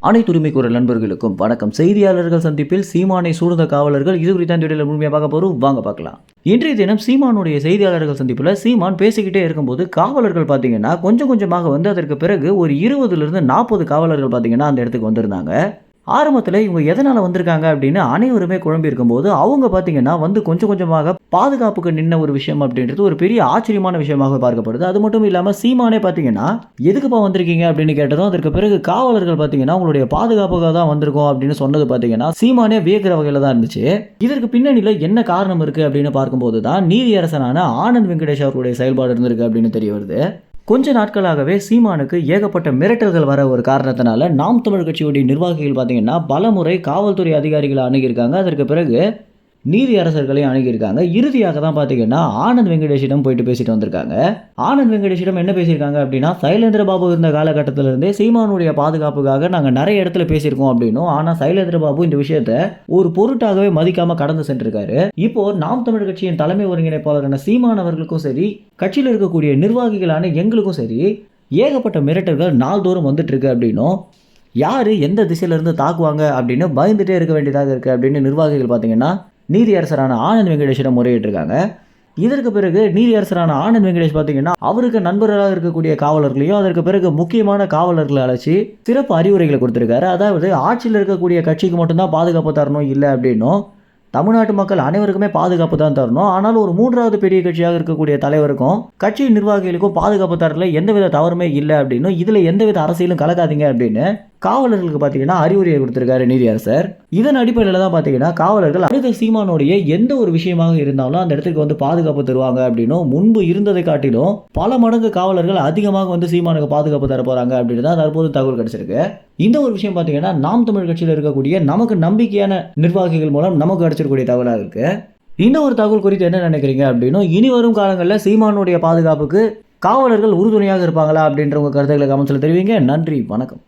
அனைத்து உரிமைக்குரல் நண்பர்களுக்கும் வணக்கம். செய்தியாளர்கள் சந்திப்பில் சீமானை சூழ்ந்த காவலர்கள் இது குறித்த வீடியோவில் முழுமையாக பார்க்க போகிறோம். வாங்க பார்க்கலாம். இன்றைய தினம் சீமானுடைய செய்தியாளர்கள் சந்திப்பில் சீமான் பேசிக்கிட்டே இருக்கும்போது காவலர்கள் பார்த்தீங்கன்னா கொஞ்சம் கொஞ்சமாக அதற்கு பிறகு ஒரு 20லிருந்து 40 காவலர்கள் பார்த்தீங்கன்னா அந்த இடத்துக்கு வந்திருந்தாங்க. ஆரம்பத்தில் இவங்க எதனால் வந்திருக்காங்க அப்படின்னு அனைவருமே குழம்பி இருக்கும்போது அவங்க பார்த்தீங்கன்னா கொஞ்சம் கொஞ்சமாக பாதுகாப்புக்கு நின்ன ஒரு விஷயம் அப்படின்றது ஒரு பெரிய ஆச்சரியமான விஷயமாக பார்க்கப்படுது. அது மட்டும் இல்லாமல் சீமானே பார்த்தீங்கன்னா எதுக்குப்பா வந்திருக்கீங்க அப்படின்னு கேட்டதும் அதற்கு பிறகு காவலர்கள் பார்த்தீங்கன்னா உங்களுடைய பாதுகாப்புக்காக தான் வந்திருக்கோம் அப்படின்னு சொன்னது பார்த்தீங்கன்னா சீமானே வியக்கிற வகையில் தான் இருந்துச்சு. இதற்கு பின்னணியில் என்ன காரணம் இருக்குது அப்படின்னு பார்க்கும்போது தான் நீதியரசனான ஆனந்த் வெங்கடேஷ் அவர்களுடைய செயல்பாடு இருந்திருக்கு அப்படின்னு தெரிய வருது. கொஞ்ச நாட்களாகவே சீமானுக்கு ஏகப்பட்ட மிரட்டல்கள் வர ஒரு காரணத்தினால நாம் தமிழ் கட்சியுடைய நிர்வாகிகள் பார்த்தீங்கன்னா பலமுறை காவல்துறை அதிகாரிகளை அணுகியிருக்காங்க. அதற்கு பிறகு நீதி அரசர்களையும் அணுகியிருக்காங்க. இறுதியாக தான் பார்த்தீங்கன்னா ஆனந்த் வெங்கடேஷிடம் போயிட்டு பேசிட்டு வந்திருக்காங்க. ஆனந்த் வெங்கடேஷிடம் என்ன பேசியிருக்காங்க அப்படின்னா, சைலேந்திர பாபு இருந்த காலகட்டத்திலிருந்தே சீமானுடைய பாதுகாப்புக்காக நாங்கள் நிறைய இடத்துல பேசியிருக்கோம் அப்படின்னும், ஆனால் சைலேந்திர பாபு இந்த விஷயத்தை ஒரு பொருட்டாகவே மதிக்காம கடந்து சென்றிருக்காரு. இப்போ நாம் தமிழ் கட்சியின் தலைமை ஒருங்கிணைப்பாளரான சீமான் அவர்களுக்கும் சரி, கட்சியில் இருக்கக்கூடிய நிர்வாகிகளான எங்களுக்கும் சரி ஏகப்பட்ட மிரட்டல்கள் நாள்தோறும் வந்துட்டு இருக்கு அப்படின்னும், யார் எந்த திசையிலிருந்து தாக்குவாங்க அப்படின்னு பயந்துட்டே இருக்க வேண்டியதாக இருக்குது அப்படின்னு நிர்வாகிகள் பார்த்தீங்கன்னா நீதியரசரான ஆனந்த் வெங்கடேஷிடம் முறையிட்டிருக்காங்க. இதற்கு பிறகு நீதியரசரான ஆனந்த் வெங்கடேஷ் பார்த்தீங்கன்னா அவருக்கு நண்பர்களாக இருக்கக்கூடிய காவலர்களையும் அதற்கு பிறகு முக்கியமான காவலர்களை அழைச்சி சிறப்பு அறிவுரைகளை கொடுத்துருக்காரு. அதாவது ஆட்சியில் இருக்கக்கூடிய கட்சிக்கு மட்டும்தான் பாதுகாப்பு தரணும் இல்லை அப்படின்னும், தமிழ்நாட்டு மக்கள் அனைவருக்குமே பாதுகாப்பு தான் தரணும், ஆனால் ஒரு 3வது பெரிய கட்சியாக இருக்கக்கூடிய தலைவருக்கும் கட்சி நிர்வாகிகளுக்கும் பாதுகாப்பு தரல எந்தவித தவறுமே இல்லை அப்படின்னு, இதில் எந்தவித அரசியலும் கலக்காதீங்க அப்படின்னு காவலர்களுக்கு பார்த்தீங்கன்னா அறிவுரையை கொடுத்திருக்காரு நீதியரசர். இதன் அடிப்படையில் தான் பார்த்தீங்கன்னா காவலர்கள் அடுத்த சீமானுடைய எந்த ஒரு விஷயமாக இருந்தாலும் அந்த இடத்துக்கு பாதுகாப்பு தருவாங்க அப்படின்னும், முன்பு இருந்ததை காட்டிலும் பல மடங்கு காவலர்கள் அதிகமாக சீமானுக்கு பாதுகாப்பு தர போறாங்க அப்படின்னு தான் தற்போது தகவல் கிடைச்சிருக்கு. இந்த ஒரு விஷயம் பார்த்தீங்கன்னா நாம் தமிழ் கட்சியில் இருக்கக்கூடிய நமக்கு நம்பிக்கையான நிர்வாகிகள் மூலம் நமக்கு கிடைச்சிருக்கக்கூடிய தகவலாக இருக்கு. இந்த ஒரு தகவல் குறித்து என்ன நினைக்கிறீங்க அப்படின்னும், இனி வரும் காலங்களில் சீமானுடைய பாதுகாப்புக்கு காவலர்கள் உறுதுணையாக இருப்பாங்களா அப்படின்ற உங்க கருத்துக்களை கமெண்ட்ஸ்ல தெரிவிங்க. நன்றி, வணக்கம்.